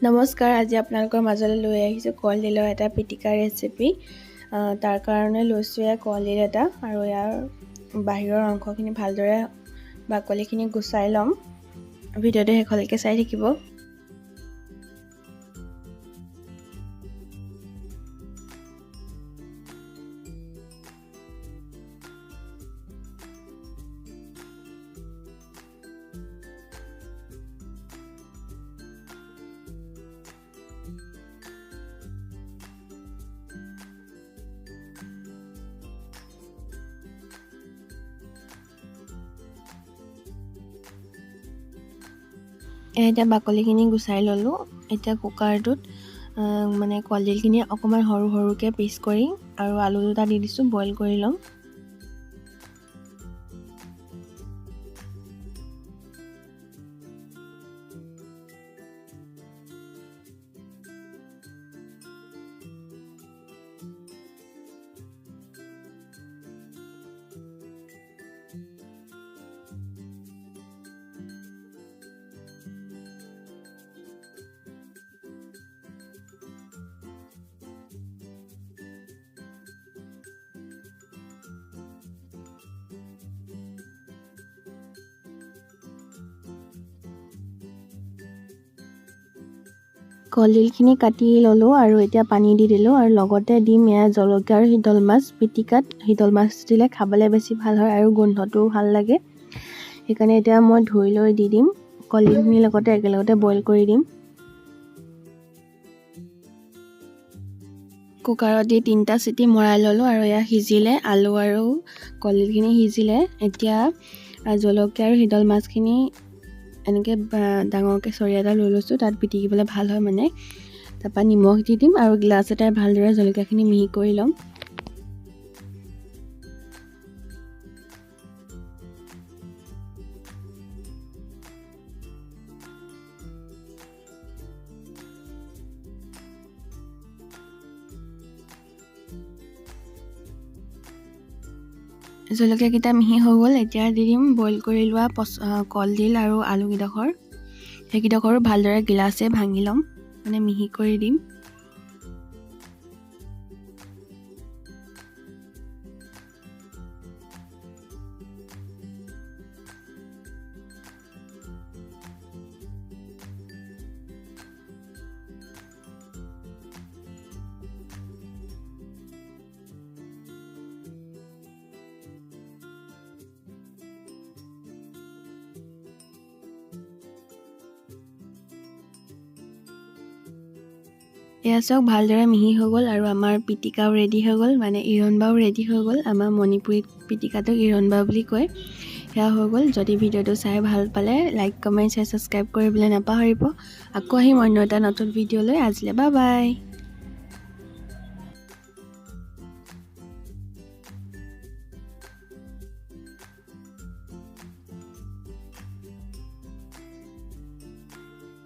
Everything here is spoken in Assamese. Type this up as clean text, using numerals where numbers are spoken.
নমস্কাৰ, আজি আপোনালোকৰ মাজলৈ লৈ আহিছোঁ কলডিলৰ এটা পিটিকা ৰেচিপি। তাৰ কাৰণে লৈছোঁ এয়া কলডিল এটা আৰু ইয়াৰ বাহিৰৰ অংশখিনি ভালদৰে বাকলিখিনি গুচাই ল'ম। ভিডিঅ'টো শেষলৈকে চাই থাকিব। এতিয়া বাকলিখিনি গুচাই ল'লোঁ। এতিয়া কুকাৰটোত কলডিলখিনি অকণমান সৰু সৰুকৈ পিচ কৰি আৰু আলু দুটা দি দিছোঁ, বইল কৰি ল'ম। কলডিলখিনি কাটি ল'লোঁ আৰু এতিয়া পানী দি দিলোঁ আৰু লগতে দিম এয়া জলকীয়া আৰু শীতল মাছ। পিটিকাত শীতল মাছ দিলে খাবলৈ বেছি ভাল হয় আৰু গোন্ধটোও ভাল লাগে। সেইকাৰণে এতিয়া মই ধুই লৈ দি দিম। কলডিলখিনিৰ লগতে একেলগতে বইল কৰি দিম। কুকাৰত দি 3টা চিটি মৰাই ল'লোঁ আৰু এয়া সিজিলে, আলু আৰু কলডিলখিনি সিজিলে। এতিয়া জলকীয়া আৰু শীতল মাছখিনি এনেকৈ ডাঙৰকৈ চৰিয়া এটা লৈ লৈছোঁ, তাত পিটিকিবলৈ ভাল হয় মানে। তাৰপৰা নিমখ দি দিম আৰু গ্লাছ এটাই ভালদৰে জলকীয়াখিনি মিহি কৰি ল'ম। জলকীয়াকেইটা মিহি হৈ গ'ল। এতিয়া দি দিম বইল কৰি লোৱা কলডিল আৰু আলুকেইডোখৰ। সেইকেইডোখৰো ভালদৰে গিলাচে ভাঙি ল'ম, মিহি কৰি দিম। এয়া চাওক, ভালদৰে মিহি হৈ গ'ল আৰু আমাৰ পিটিকাও ৰেডি হৈ গ'ল, ইৰণবাও ৰেডি হৈ গ'ল। আমাৰ মণিপুৰী পিটিকাটোক ইৰণবা বুলি কয়। সেয়া হৈ গ'ল। যদি ভিডিঅ'টো চাই ভাল পালে লাইক, কমেণ্ট, শ্বেয়াৰ, ছাবস্ক্ৰাইব কৰিবলৈ নাপাহৰিব। আকৌ আহিম অন্য এটা নতুন ভিডিঅ'লৈ। আজিলৈ বাই বাই।